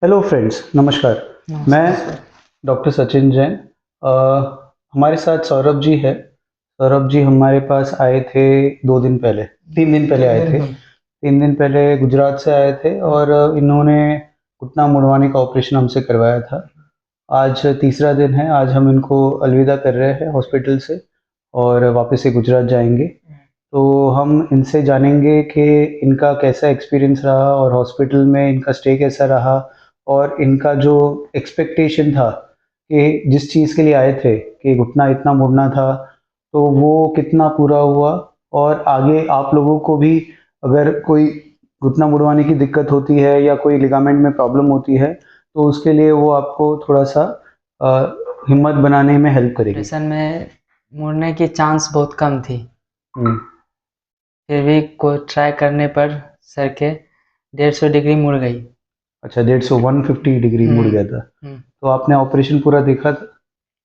Hello friends, नमस्कार। मैं नमस्कार। डॉक्टर सचिन जैन। अ, हमारे साथ सौरभ जी है। सौरभ जी हमारे पास आए थे 2 दिन पहले, 3 दिन पहले आए थे। 3 दिन पहले गुजरात से आए थे और इन्होंने घुटना मुड़वाने का ऑपरेशन हमसे करवाया था। आज तीसरा दिन है, आज हम इनको अलविदा कर रहे हैं हॉस्पिटल से और वापस से गुजरात जाएँगे। तो हम इनसे जानेंगे कि इनका कैसा एक्सपीरियंस रहा और हॉस्पिटल में इनका स्टे कैसा रहा और इनका जो एक्सपेक्टेशन था कि जिस चीज़ के लिए आए थे कि घुटना इतना मुड़ना था, तो वो कितना पूरा हुआ। और आगे आप लोगों को भी अगर कोई घुटना मुड़वाने की दिक्कत होती है या कोई लिगामेंट में प्रॉब्लम होती है, तो उसके लिए वो आपको थोड़ा-सा हिम्मत बनाने में हेल्प करेगी। ऑपरेशन में मुड़ने की चांस बहुत कम थी, हुँ। फिर भी कोई ट्राई करने पर सर के 150 डिग्री मुड़ गई। अच्छा, 150 150 डिग्री मुड़ गया था। हुँ, तो आपने ऑपरेशन पूरा देखा था?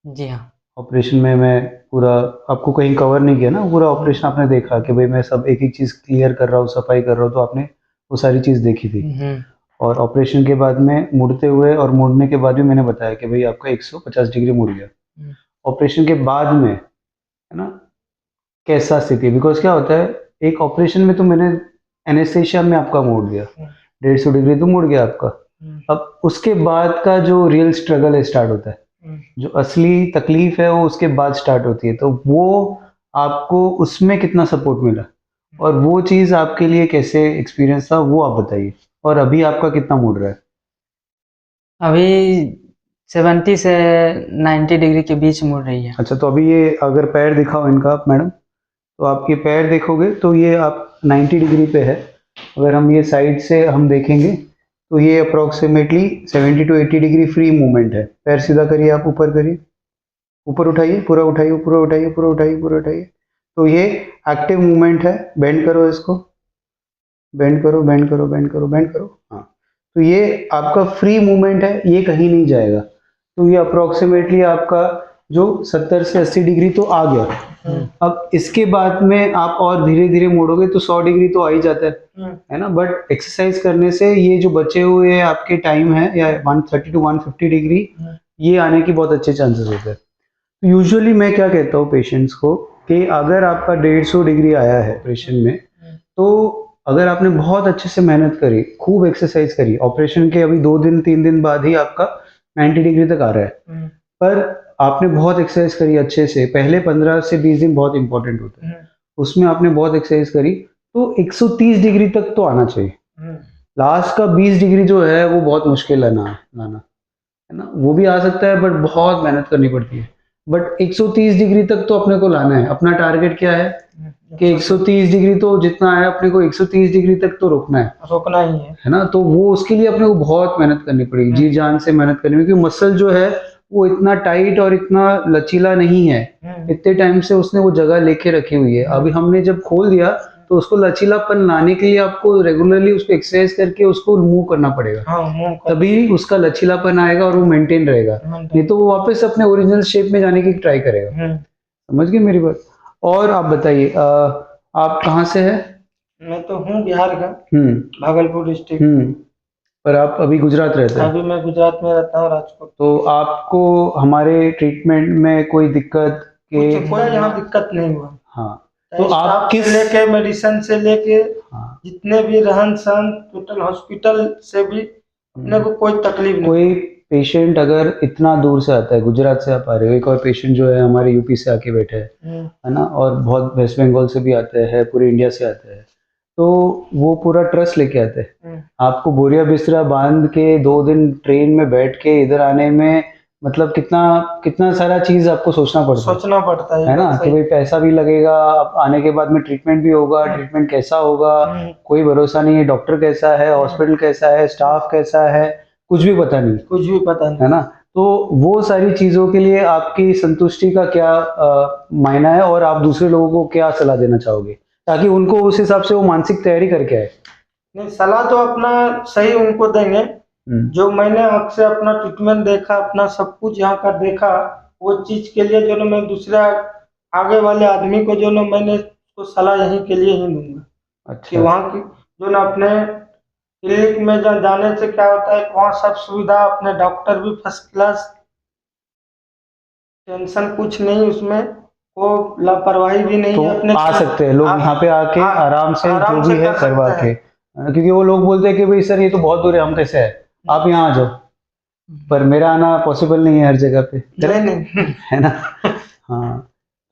जी हाँ। ऑपरेशन में मैं पूरा आपको कहीं कवर नहीं किया ना? पूरा ऑपरेशन आपने देखा कि भई मैं सब एक-एक चीज़ क्लियर कर रहा हूँ, सफाई कर रहा हूँ, तो आपने वो सारी चीज़ देखी थी। हुँ, और ऑपरेशन के बाद में मुड़ते हुए और मुड़ने के बाद भी मैंने बताया कि भई आपका 150 डिग्री मुड़ गया। हुँ, ऑपरेशन के बाद में, है ना? कैसा स्थिति है? बिकॉज़ क्या होता है, एक ऑपरेशन में तो मैंने एनेस्थीसिया में आपका मोड़ दिया, 150 डिग्री तो मुड़ गया आपका। अब उसके बाद का जो रियल स्ट्रगल है स्टार्ट होता है। जो असली तकलीफ है वो उसके बाद स्टार्ट होती है, तो वो आपको उसमें कितना सपोर्ट मिला और वो चीज़ आपके लिए कैसे एक्सपीरियंस था वो आप बताइए। और अभी आपका कितना मुड़ रहा है? अभी 70 से 90 डिग्री के बीच मुड़ रही है। अच्छा, तो अभी ये अगर पैर दिखाओ इनका आप मैडम, तो आप ये पैर देखोगे तो ये आप 90 डिग्री पे है। अगर हम ये साइड से हम देखेंगे तो ये approximately 70 to 80 degree free movement है। पैर सीधा करिए, आप ऊपर करिए, ऊपर उठाइए, पूरा उठाइए, पूरा उठाइए, पूरा उठाइए, पूरा उठाइए। तो ये एक्टिव मूवमेंट है। बेंड करो इसको, बेंड करो, बेंड करो, बेंड करो, बेंड करो। हाँ, तो ये आपका फ्री मूवमेंट है, ये कहीं नहीं जाएगा। तो ये अप्रॉक्सीमेटली आपका जो 70 से 80 डिग्री तो आ गया। अब इसके बाद में आप और धीरे-धीरे मोड़ोगे तो 100 डिग्री तो आ ही जाता है ना? बट एक्सरसाइज करने से ये जो बचे हुए आपके टाइम है या 130 टू 150 डिग्री, ये आने की बहुत अच्छे चांसेस होते हैं। यूजुअली मैं क्या कहता हूँ पेशेंट्स को कि अगर आपका 150 डिग्री आया है ऑपरेशन में, तो अगर आपने बहुत अच्छे से मेहनत करी, खूब एक्सरसाइज करी, ऑपरेशन के अभी 2 दिन 3 दिन बाद ही आपका 90 डिग्री तक आ रहा है। पर आपने बहुत एक्सरसाइज करी अच्छे से, पहले 15 से 20 दिन बहुत इंपॉर्टेंट होते हैं। उसमें आपने बहुत एक्सरसाइज करी, तो 130 डिग्री तक तो आना चाहिए। लास्ट का 20 डिग्री जो है वो बहुत मुश्किल है लाना, है ना? वो भी आ सकता है बट बहुत मेहनत करनी पड़ती है। बट 130 डिग्री तक तो अपने को लाना है। अपना टारगेट क्या है कि 130 डिग्री तो जितना है अपने को 130 डिग्री तक तो रोकना ही है ना? तो वो उसके लिए अपने को बहुत मेहनत करनी पड़ेगी, जी जान से मेहनत करनी पड़ेगी, क्योंकि मसल जो है वो इतना टाइट और इतना लचीला नहीं है। इतने टाइम से उसने वो जगह लेके रखी हुई है। अभी हमने जब खोल दिया तो उसको लचीलापन लाने के लिए आपको रेगुलरली उसको एक्सरसाइज करके उसको मूव करना पड़ेगा। तभी उसका लचीलापन आएगा और वो मेंटेन रहेगा। नहीं तो वो वापस अपने ओरिजिनल शेप में जाने की ट्राई करेगा। समझ गए मेरी बात? और आप बताइए, आप कहाँ से हैं? मैं तो हूँ बिहार का, हुँ, भागलपुर डिस्ट्रिक्ट। हुँ। पर आप अभी गुजरात रहते हैं। अभी मैं गुजरात में रहता हूँ, राजकोट। तो आपको हमारे ट्रीटमेंट में कोई दिक्कत के कुछ कोई यहाँ दिक्कत नहीं हुआ। हाँ, तो आप स्टाफ से किस लेके मेडिसिन से लेके हाँ, जितने भी रहन सहन टोटल हॉस्पिटल से भी अपने को कोई तकलीफ नहीं। कोई पेशेंट अगर इतना दूर से आता है, गुजरात से आप आ रहे हो, एक और पेशेंट जो है हमारे यूपी से आके बैठे है ना? और बहुत वेस्ट बंगाल से भी आते हैं, पूरे इंडिया से आते हैं। तो वो पूरा ट्रस्ट लेके आते हैं। आपको बोरिया बिस्तरा बांध के 2 दिन ट्रेन में बैठ के इधर आने में मतलब कितना कितना सारा चीज़ आपको सोचना पड़ता है ना? कि भाई पैसा भी लगेगा, अब आने के बाद में ट्रीटमेंट भी होगा, ट्रीटमेंट कैसा होगा, कोई भरोसा नहीं है, डॉक्टर कैसा है, हॉस्पिटल कैसा है, स्टाफ कैसा है, कुछ भी पता नहीं, है ना? तो वो सारी चीज़ों के लिए आपकी संतुष्टि का क्या मायना है और आप दूसरे लोगों को क्या सलाह देना चाहोगे? ताकि उनको उस हिसाब से वो मानसिक तैयारी करके आए। नहीं, सलाह तो अपना सही उनको देंगे। जो मैंने आँख से अपना ट्रीटमेंट देखा, अपना सब कुछ यहाँ का देखा, वो चीज़ के लिए जो ना मैं दूसरा आगे वाले आदमी को जो ना मैंने उसको सलाह यहीं के लिए ही दूंगा कि अच्छा। वहाँ की जो ना अपने क्लिनिक में जाने से क्या होता है, वहाँ सब सुविधा, अपने डॉक्टर भी फर्स्ट क्लास, टेंशन कुछ नहीं उसमें, वो लापरवाही भी नहीं तो है अपने। आ सकते हैं लोग यहाँ पे आके हाँ, आराम से आराम जो से भी है कर करवा सकते के, हैं। क्योंकि वो लोग बोलते हैं कि भाई सर ये तो बहुत दूर है, हम कैसे आए, आप यहाँ आ जाओ, पर मेरा आना पॉसिबल नहीं है हर जगह पे, नहीं नहीं। है ना। हाँ,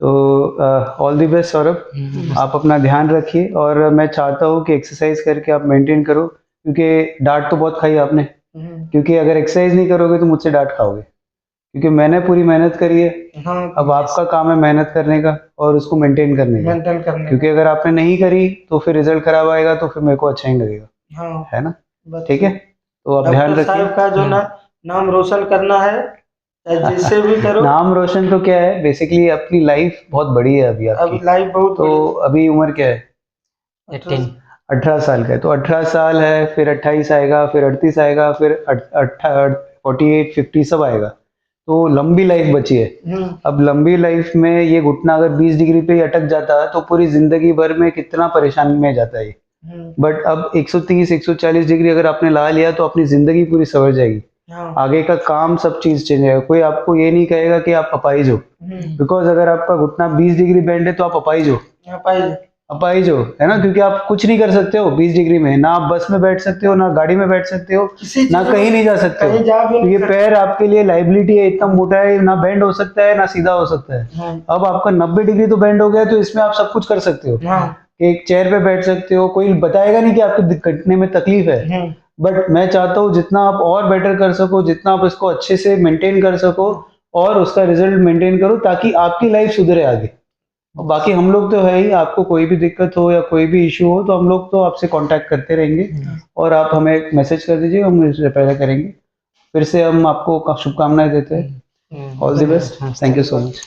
तो ऑल द बेस्ट सौरभ, आप अपना ध्यान रखिए, और मैं चाहता हूँ कि एक्सरसाइज करके आप मेंटेन करो, क्योंकि डांट तो बहुत खाई आपने, क्योंकि अगर एक्सरसाइज नहीं करोगे तो मुझसे डांट खाओगे, क्योंकि मैंने पूरी मेहनत करी है, हाँ, अब आपका काम है मेहनत करने का और उसको मेंटेन करने का, मेंटेन करने क्योंकि अगर आपने नहीं करी तो फिर रिजल्ट खराब आएगा, तो फिर मेरे को अच्छा नहीं लगेगा, हाँ, है ना। बस ठीक है, तो आप ध्यान डॉक्टर साहब रखिए। का जो नाम रोशन करना है, चाहे जिससे भी करो। नाम रोशन तो क्या है, बेसिकली अपनी लाइफ बहुत बड़ी है अभी अभी आपकी, लाइफ बहुत तो अभी उम्र क्या है, 18। 18 साल का है, तो 18 साल है, फिर 28 आएगा, फिर 38 आएगा, फिर 48 50 सब आएगा, तो लंबी लाइफ बची है। अब लंबी लाइफ में ये घुटना अगर 20 डिग्री पे ही अटक जाता है तो पूरी जिंदगी भर में कितना परेशानी में जाता है ये। बट अब 130 140 डिग्री अगर आपने ला लिया तो अपनी जिंदगी पूरी सवर जाएगी, आगे का काम सब चीज चेंज आएगा, कोई आपको ये नहीं कहेगा कि आप अपाहिज हो, बिकॉज अगर आपका घुटना 20 डिग्री बेंड है तो आप अपाहिज हो, अपाहिज हो, है ना, क्योंकि आप कुछ नहीं कर सकते हो 20 डिग्री में, ना आप बस में बैठ सकते हो, ना गाड़ी में बैठ सकते हो, ना कहीं नहीं जा सकते हो, तो ये पैर आपके लिए लाइबिलिटी है, इतना मोटा है, ना बेंड हो सकता है ना सीधा हो सकता है। अब आपका 90 डिग्री तो बेंड हो गया, तो इसमें आप सब कुछ कर सकते हो, एक चेयर पे बैठ सकते हो, कोई बताएगा नहीं कि आपको घटने में तकलीफ है, बट मैं चाहता हूँ जितना आप और बेटर कर सको, जितना आप इसको अच्छे से मेंटेन कर सको और उसका रिजल्ट मेंटेन करो, ताकि आपकी लाइफ सुधरे आगे। और बाकी हम लोग तो है ही, आपको कोई भी दिक्कत हो या कोई भी इशू हो तो हम लोग तो आपसे कांटेक्ट करते रहेंगे, और आप हमें मैसेज कर दीजिए, हम रिप्लाई करेंगे। फिर से हम आपको शुभकामनाएं देते हैं। All the best, thank you so much.